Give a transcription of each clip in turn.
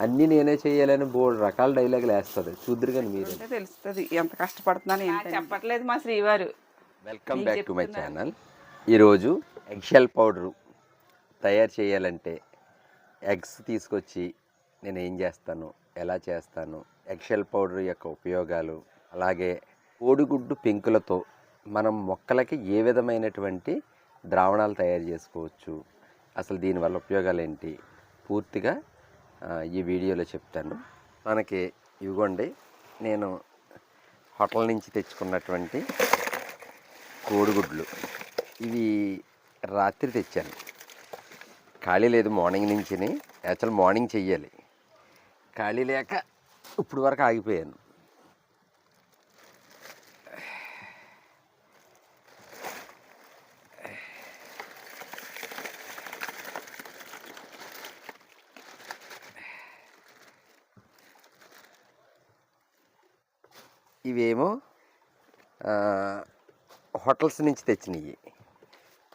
అన్నీ నేనే చేయాలని బోల్డ్ రకాల డైలాగులు వేస్తుంది. చూద్దరు కానీ మీరు తెలుస్తుంది ఎంత కష్టపడుతున్నాను. చెప్పట్లేదు మా శ్రీవారు. Welcome back to my channel. ఈరోజు ఎగ్షెల్ పౌడరు తయారు చేయాలంటే ఎగ్స్ తీసుకొచ్చి నేను ఏం చేస్తాను, ఎలా చేస్తాను, ఎగ్షెల్ పౌడర్ యొక్క ఉపయోగాలు, అలాగే కోడిగుడ్డు పెంకులతో మనం మొక్కలకి ఏ విధమైనటువంటి ద్రావణాలు తయారు చేసుకోవచ్చు, అసలు దీనివల్ల ఉపయోగాలు ఏంటి పూర్తిగా ఈ వీడియోలో చెప్తాను. మనకి ఇవ్వండి, నేను హోటల్ నుంచి తెచ్చుకున్నటువంటి కోడిగుడ్లు. ఇవి రాత్రి తెచ్చాను, ఖాళీ లేదు మార్నింగ్ నుంచి. యాక్చువల్ మార్నింగ్ చెయ్యాలి, ఖాళీ లేక ఇప్పుడు వరకు ఆగిపోయాను. ఇవేమో హోటల్స్ నుంచి తెచ్చినవి,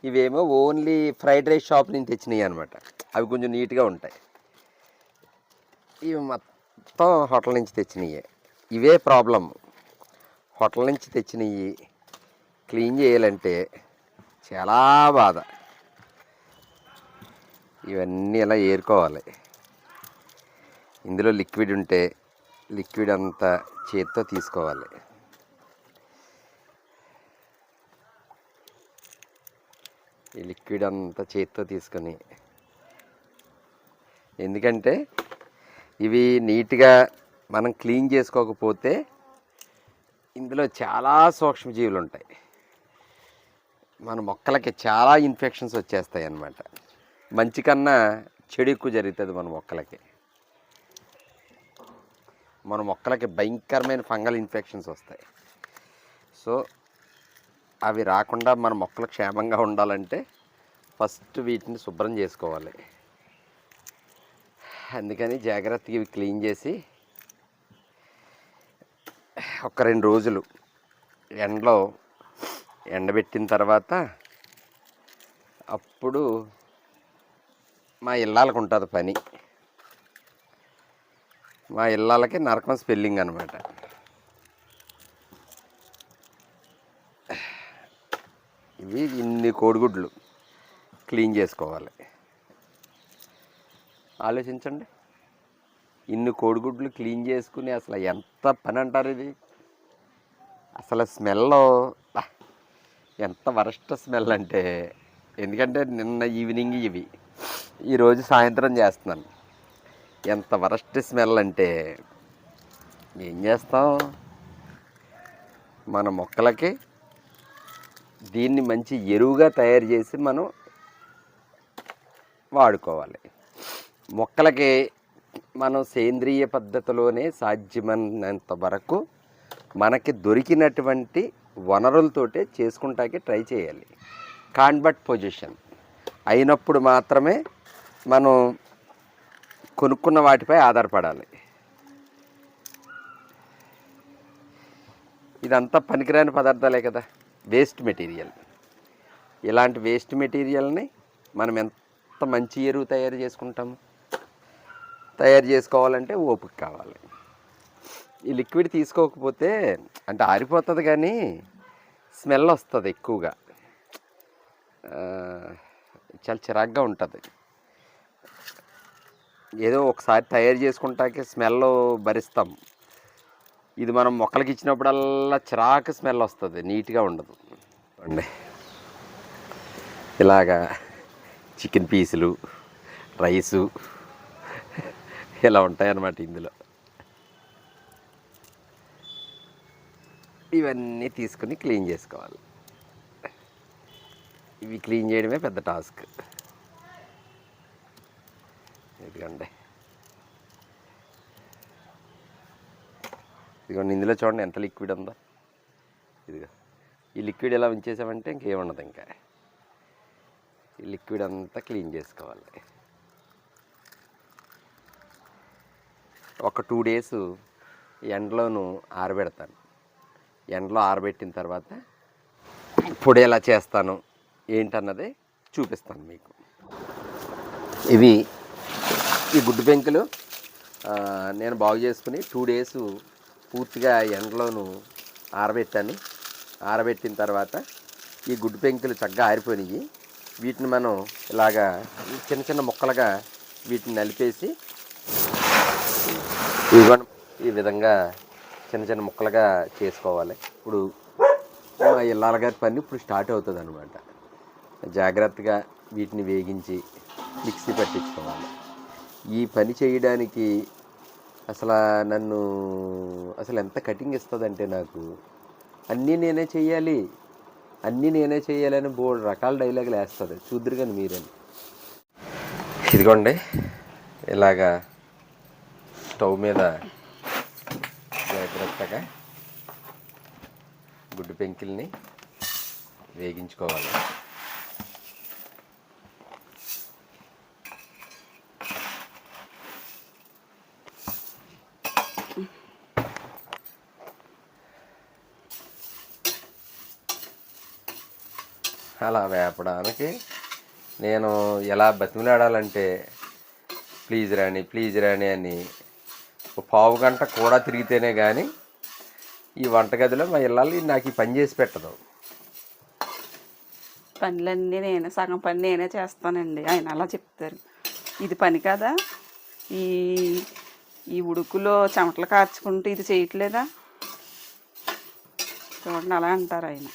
ఇవేమో ఓన్లీ ఫ్రైడ్ రైస్ షాప్ నుంచి తెచ్చినవి అనమాట. అవి కొంచెం నీట్గా ఉంటాయి. ఇవి మొత్తం హోటల్ నుంచి తెచ్చినవి. ఇవే ప్రాబ్లం, హోటల్ నుంచి తెచ్చినవి క్లీన్ చేయాలంటే చాలా బాధ. ఇవన్నీ ఇలా ఏరుకోవాలి. ఇందులో లిక్విడ్ ఉంటే లిక్విడ్ అంతా చేతితో తీసుకోవాలి. ఈ లిక్విడ్ అంతా చేతితో తీసుకొని, ఎందుకంటే ఇవి నీట్గా మనం క్లీన్ చేసుకోకపోతే ఇందులో చాలా సూక్ష్మజీవులు ఉంటాయి. మన మొక్కలకి చాలా ఇన్ఫెక్షన్స్ వచ్చేస్తాయి అన్నమాట. మంచి కన్నా చెడు ఎక్కువ జరుగుతుంది మన మొక్కలకి. మన మొక్కలకి భయంకరమైన ఫంగల్ ఇన్ఫెక్షన్స్ వస్తాయి. సో అవి రాకుండా మన మొక్కలు క్షేమంగా ఉండాలంటే ఫస్ట్ వీటిని శుభ్రం చేసుకోవాలి. అందుకని జాగ్రత్తగా ఇవి క్లీన్ చేసి ఒక 2 రోజులు ఎండలో ఎండబెట్టిన తర్వాత అప్పుడు మా ఇళ్ళకి ఉంటుంది పని. మా ఇళ్ళకి నరకం స్పెల్లింగ్ అనమాట. ఇవి ఇన్ని కోడిగుడ్లు క్లీన్ చేసుకోవాలి. ఆలోచించండి, ఇన్ని కోడిగుడ్లు క్లీన్ చేసుకుని అసలు ఎంత పని అంటారు ఇది. అసలు స్మెల్ ఎంత వరస్ట్ స్మెల్ అంటే, ఎందుకంటే నిన్న ఈవినింగ్ ఇవి, ఈరోజు సాయంత్రం చేస్తున్నాను. ఎంత వరస్ట్ స్మెల్ అంటే ఏం చేస్తాం, మన మొక్కలకి దీన్ని మంచి ఎరువుగా తయారు చేసి మనం వాడుకోవాలి. మొక్కలకి మనం సేంద్రియ పద్ధతిలోనే సాధ్యమైనంత వరకు మనకి దొరికినటువంటి వనరులతోటే చేసుకుంటాకే ట్రై చేయాలి. కాన్వర్ట్ పొజిషన్ అయినప్పుడు మాత్రమే మనం కొనుక్కున్న వాటిపై ఆధారపడాలి. ఇదంతా పనికిరాని పదార్థాలే కదా, వేస్ట్ మెటీరియల్. ఇలాంటి వేస్ట్ మెటీరియల్ని మనం ఎంత మంచి ఎరువు తయారు చేసుకుంటాము. తయారు చేసుకోవాలంటే ఓపిక కావాలి. ఈ లిక్విడ్ తీసుకోకపోతే అంటే ఆరిపోతుంది, కానీ స్మెల్ వస్తుంది ఎక్కువగా, చాలా చిరాగ్గా ఉంటుంది. ఏదో ఒకసారి తయారు చేసుకుంటాకే స్మెల్ భరిస్తాం. ఇది మనం మొక్కలకి ఇచ్చినప్పుడల్లా చిరాకు స్మెల్ వస్తుంది, నీట్గా ఉండదు అండి. ఇలాగా చికెన్ పీసులు, రైసు ఇలా ఉంటాయన్నమాట ఇందులో. ఇవన్నీ తీసుకుని క్లీన్ చేసుకోవాలి. ఇవి క్లీన్ చేయడమే పెద్ద టాస్క్. ఇదిగోండి, ఇదిగోండి, ఇందులో చూడండి ఎంత లిక్విడ్ ఉందో. ఇదిగో ఈ లిక్విడ్ ఎలా ఉంచేసామంటే ఇంకేముండదు. ఇంకా ఈ లిక్విడ్ అంతా క్లీన్ చేసుకోవాలి. ఒక 2 days ఎండలోను ఆరబెడతాను. ఎండలో ఆరబెట్టిన తర్వాత పొడి ఎలా చేస్తాను ఏంటన్నది చూపిస్తాను మీకు. ఇవి ఈ గుడ్డు పెంకులు నేను బాగు చేసుకుని 2 days పూర్తిగా ఎండలోను ఆరబెట్టాను. ఆరబెట్టిన తర్వాత ఈ గుడ్డు పెంకులు చక్కగా ఆరిపోయినాయి. వీటిని మనం ఇలాగా చిన్న చిన్న ముక్కలుగా వీటిని నలిపేసి ఈ విధంగా చిన్న చిన్న ముక్కలుగా చేసుకోవాలి. ఇప్పుడు మా ఇల్లాల గారి పని ఇప్పుడు స్టార్ట్ అవుతుంది అనమాట. జాగ్రత్తగా వీటిని వేగించి మిక్సీ పట్టించుకోవాలి. ఈ పని చేయడానికి నన్ను ఎంత కటింగ్ ఇస్తుందంటే నాకు అన్నీ నేనే చేయాలని బోల్డ్ రకాల డైలాగులు వేస్తుంది. చూద్దరు కానీ మీరని. ఇదిగోండి ఇలాగా స్టవ్ మీద జాగ్రత్తగా గుడ్డు పెంకిల్ని వేగించుకోవాలి. అలా వేపడానికి నేను ఎలా బతిమిలాడాలంటే ప్లీజ్ రాణి అని ఒక పావు గంట కూడా తిరిగితేనే కానీ ఈ వంటగదిలో మా ఇళ్ళల్లో నాకు ఈ పని చేసి పెట్టదు. పనులన్నీ సగం పని నేనే చేస్తానండి. ఆయన అలా చెప్తారు. ఇది పని కదా, ఈ ఉడుకులో చెమటలు కార్చుకుంటూ ఇది చేయట్లేదా చూడండి అలా అంటారు ఆయన.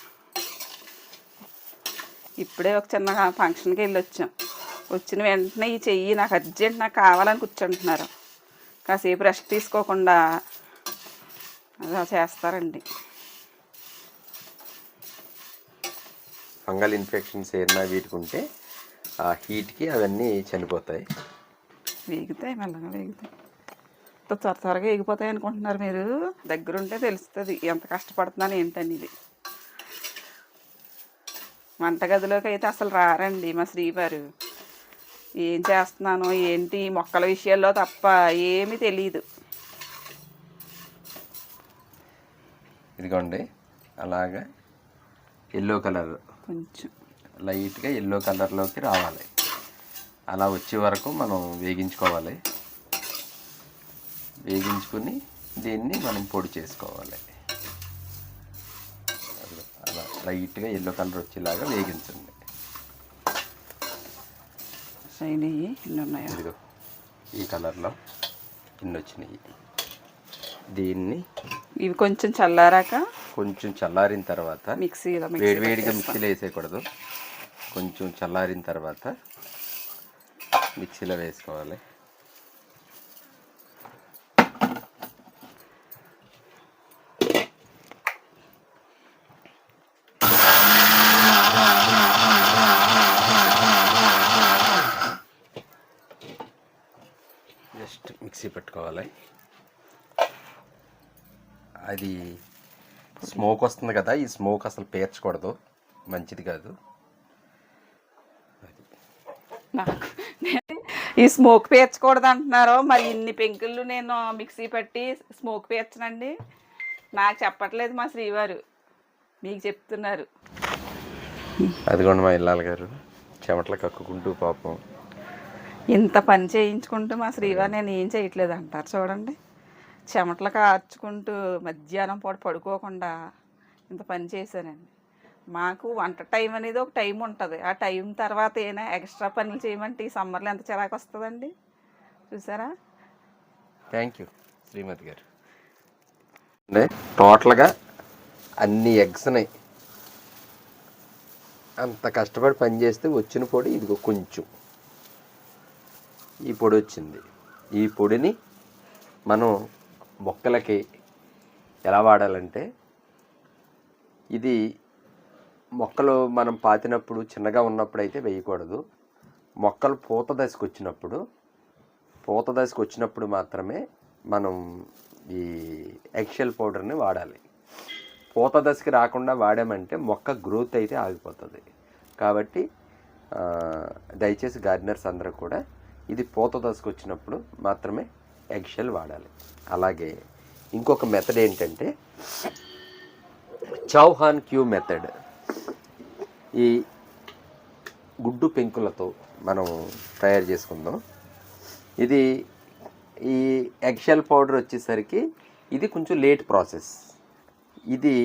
ఇప్పుడే ఒక చిన్న ఫంక్షన్కి వెళ్ళి వచ్చాం. వచ్చిన వెంటనే ఈ చెయ్యి నాకు అర్జెంట్, నాకు కావాలని కూర్చుంటున్నారు. కాసేపు రెస్ట్ తీసుకోకుండా అలా చేస్తారండి. ఫంగల్ ఇన్ఫెక్షన్స్ ఏమైనా వీటికి ఉంటే ఆ హీట్కి అవన్నీ చనిపోతాయి. వేగుతాయి, మెల్లగా వేగుతాయి. త్వరగా వేగిపోతాయి అనుకుంటున్నారు మీరు. దగ్గరుంటే తెలుస్తుంది ఎంత కష్టపడుతున్నాను ఏంటనేది. వంటగదిలోకి అయితే అసలు రారండి మా శ్రీవారు. ఏం చేస్తున్నానో ఏంటి మొక్కల విషయాల్లో తప్ప ఏమీ తెలియదు. ఇదిగోండి అలాగా ఎల్లో కలర్ కొంచెం లైట్గా ఎల్లో కలర్లోకి రావాలి. అలా వచ్చే వరకు మనం వేగించుకోవాలి. వేగించుకుని దీన్ని మనం పొడి చేసుకోవాలి. అలా లైట్గా ఎల్లో కలర్ వచ్చేలాగా వేగించండి. ఇదిగో ఈ కలర్లో ఇన్ని వచ్చినాయి. దీన్ని ఇవి కొంచెం చల్లారిన తర్వాత మిక్సీలో వేడివేడిగా మిక్సీలో వేసేయకూడదు. కొంచెం చల్లారిన తర్వాత మిక్సీలో వేసుకోవాలి. జస్ట్ మిక్సీ పెట్టుకోవాలి. అది స్మోక్ వస్తుంది కదా, ఈ స్మోక్ అసలు పేర్చకూడదు, మంచిది కాదు. నాకు ఈ స్మోక్ పేర్చకూడదు అంటున్నారు. మరి ఇన్ని పెంకులు నేను మిక్సీ పట్టి స్మోక్ పేర్చనండి. నాకు చెప్పట్లేదు మా శ్రీవారు, మీకు చెప్తున్నారు. అదిగోండి మా ఇల్లాల గారు చెమటలు కక్కుకుంటూ పాపం ఇంత పని చేయించుకుంటూ మా శ్రీవారు నేను ఏం చేయట్లేదు అంటారు. చూడండి చెమటలు కార్చుకుంటూ మధ్యాహ్నం పూట పడుకోకుండా ఇంత పని చేశానండి. మాకు వంట టైం అనేది ఒక టైం ఉంటుంది. ఆ టైం తర్వాత ఏమైనా ఎక్స్ట్రా పనులు చేయమంటే ఈ సమ్మర్లో ఎంత చిరాకు వస్తుందండి చూసారా. థ్యాంక్ యూ శ్రీమతి గారు. టోటల్గా అన్ని ఎగ్స్ని అంత కష్టపడి పని చేస్తే వచ్చిన పొడి ఇదిగో కొంచెం ఈ పొడి వచ్చింది. ఈ పొడిని మనం మొక్కలకి ఎలా వాడాలంటే, ఇది మొక్కలు మనం పాతినప్పుడు చిన్నగా ఉన్నప్పుడు అయితే వేయకూడదు. మొక్కలు పూత దశకు వచ్చినప్పుడు మాత్రమే మనం ఈ ఎగ్షెల్ పౌడర్ని వాడాలి. పూత దశకి రాకుండా వాడామంటే మొక్క గ్రోత్ అయితే ఆగిపోతుంది. కాబట్టి దయచేసి గార్డెనర్స్ అందరూ కూడా ఇది పూత దశకు వచ్చినప్పుడు మాత్రమే ఎగ్షెల్ వాడాలి. అలాగే ఇంకొక మెథడ్ ఏంటంటే చౌహాన్ క్యూ మెథడ్. ఈ గుడ్డు పెంకులతో మనం తయారు చేసుకుందాం. ఇది ఈ ఎగ్షెల్ పౌడర్ వచ్చేసరికి ఇది కొంచెం లేట్ ప్రాసెస్. ఇది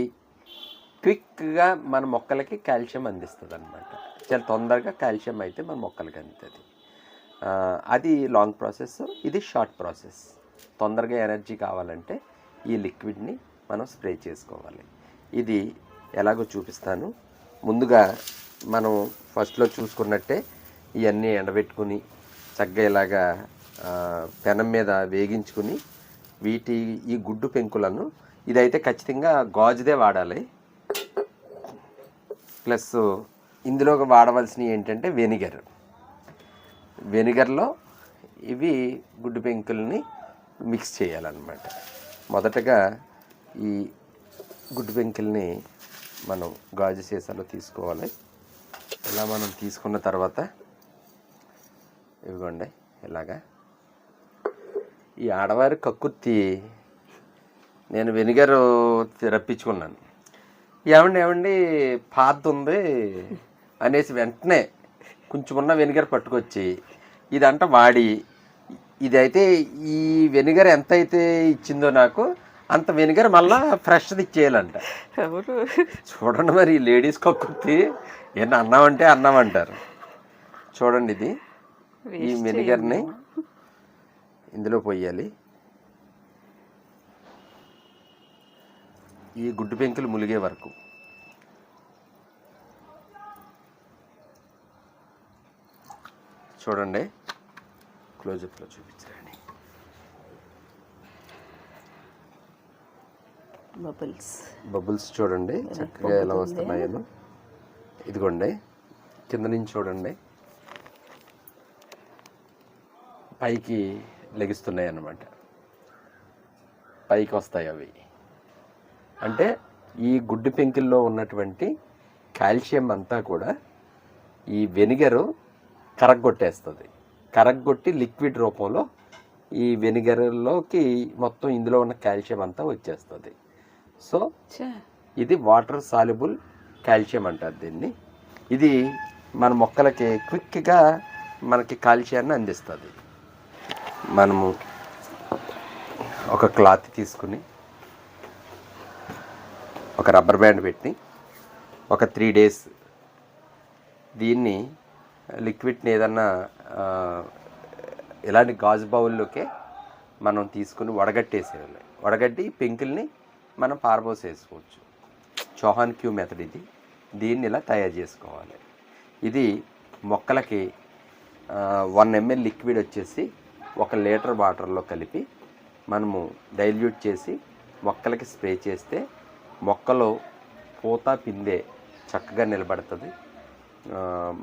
క్విక్గా మన మొక్కలకి కాల్షియం అందిస్తుంది అనమాట. చాలా తొందరగా కాల్షియం అయితే మన మొక్కలకి అందుతుంది. అది లాంగ్ ప్రాసెస్, ఇది షార్ట్ ప్రాసెస్. తొందరగా ఎనర్జీ కావాలంటే ఈ లిక్విడ్ని మనం స్ప్రే చేసుకోవాలి. ఇది ఎలాగో చూపిస్తాను. ముందుగా మనం ఫస్ట్లో చూసుకున్నట్టే ఇవన్నీ ఎండబెట్టుకుని చక్కగా ఇలాగా పెనం మీద వేగించుకుని ఈ గుడ్డు పెంకులను, ఇదైతే ఖచ్చితంగా గాజుదే వాడాలి. ప్లస్ ఇందులో వాడవలసినవి ఏంటంటే వెనిగర్లో ఇవి గుడ్డు పెంకుల్ని మిక్స్ చేయాలన్నమాట. మొదటగా ఈ గుడ్డు పెంకుల్ని మనం గాజు సీసాలో తీసుకోవాలి. ఇలా మనం తీసుకున్న తర్వాత ఇవిగోండి ఇలాగా ఈ ఆడవారి కక్కుర్తి నేను వెనిగర్ రప్పించుకున్నాను. ఏమండి పాత ఉంది అనేసి వెంటనే కొంచెం ఉన్న వెనిగర్ పట్టుకొచ్చి ఇదంట వాడి, ఇదైతే ఈ వెనిగర్ ఎంత అయితే ఇచ్చిందో నాకు అంత వెనిగర్ మళ్ళీ ఫ్రెష్ది ఇచ్చేయాలంట. ఎవరు చూడండి మరి లేడీస్ కక్కుర్తి. ఏమన్నా అన్నామంటే అన్నామంటారు. చూడండి ఇది ఈ వెనిగర్ని ఇందులో పోయాలి. ఈ గుడ్డు పెంకులు ములిగే వరకు చూడండి. క్లోజప్లో చూపించండి. బబుల్స్ చూడండి చక్కగా ఎలా వస్తున్నాయో. ఇదిగోండి కింద నుంచి చూడండి పైకి లెగిస్తున్నాయి అన్నమాట. పైకి వస్తాయి అవి. అంటే ఈ గుడ్డు పెంకుల్లో ఉన్నటువంటి కాల్షియం అంతా కూడా ఈ వెనిగరు కరగ్గొట్టేస్తుంది. కరగ్గొట్టి లిక్విడ్ రూపంలో ఈ వెనిగర్లోకి మొత్తం ఇందులో ఉన్న కాల్షియం అంతా వచ్చేస్తుంది. సో ఇది వాటర్ సాల్యుబుల్ కాల్షియం అంటారు దీన్ని. ఇది మన మొక్కలకి క్విక్గా మనకి కాల్షియాన్ని అందిస్తుంది. మనము ఒక క్లాత్ తీసుకుని ఒక రబ్బర్ బ్యాండ్ పెట్టి ఒక 3 days దీన్ని లిక్విడ్ని ఏదన్నా ఇలాంటి గాజు బౌల్లోకే మనం తీసుకుని వడగట్టేసేయాలి. వడగట్టి పెంకుల్ని మనం పారబోసేసుకోవచ్చు. చౌహాన్ క్యూ మెథడ్ ఇది. దీన్ని ఇలా తయారు చేసుకోవాలి. ఇది మొక్కలకి 1 ml లిక్విడ్ వచ్చేసి 1 లీటర్ వాటర్లో కలిపి మనము డైల్యూట్ చేసి మొక్కలకి స్ప్రే చేస్తే మొక్కలో పూత పిందే చక్కగా నిలబడుతుంది.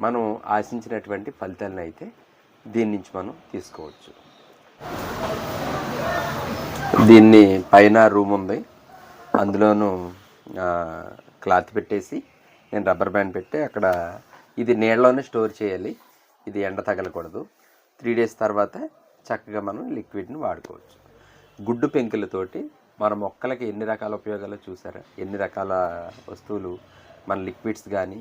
మనం ఆశించినటువంటి ఫలితాలను అయితే దీని నుంచి మనం తీసుకోవచ్చు. దీన్ని పైన రూమ్ ఉంది, అందులోనూ క్లాత్ పెట్టేసి నేను రబ్బర్ బ్యాండ్ పెట్టి అక్కడ ఇది నీళ్ళలోనే స్టోర్ చేయాలి. ఇది ఎండ తగలకూడదు. 3 days తర్వాత చక్కగా మనం లిక్విడ్ని వాడుకోవచ్చు. గుడ్డు పెంకులతోటి మన మొక్కలకి ఎన్ని రకాల ఉపయోగాలు చూసారా. ఎన్ని రకాల వస్తువులు మన లిక్విడ్స్ కానీ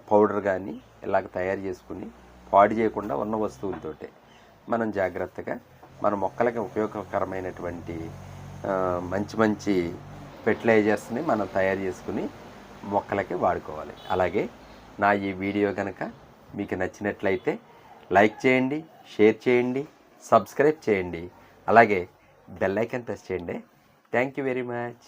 పౌడర్ కానీ ఇలాగ తయారు చేసుకుని పాడు చేయకుండా ఉన్న వస్తువులతోటే మనం జాగ్రత్తగా మన మొక్కలకి ఉపయోగకరమైనటువంటి మంచి మంచి ఫెర్టిలైజర్స్ని మనం తయారు చేసుకుని మొక్కలకి వాడుకోవాలి. అలాగే నా ఈ వీడియో కనుక మీకు నచ్చినట్లయితే లైక్ చేయండి, షేర్ చేయండి, సబ్స్క్రైబ్ చేయండి, అలాగే బెల్ ఐకాన్ ప్రెస్ చేయండి. Thank you very much.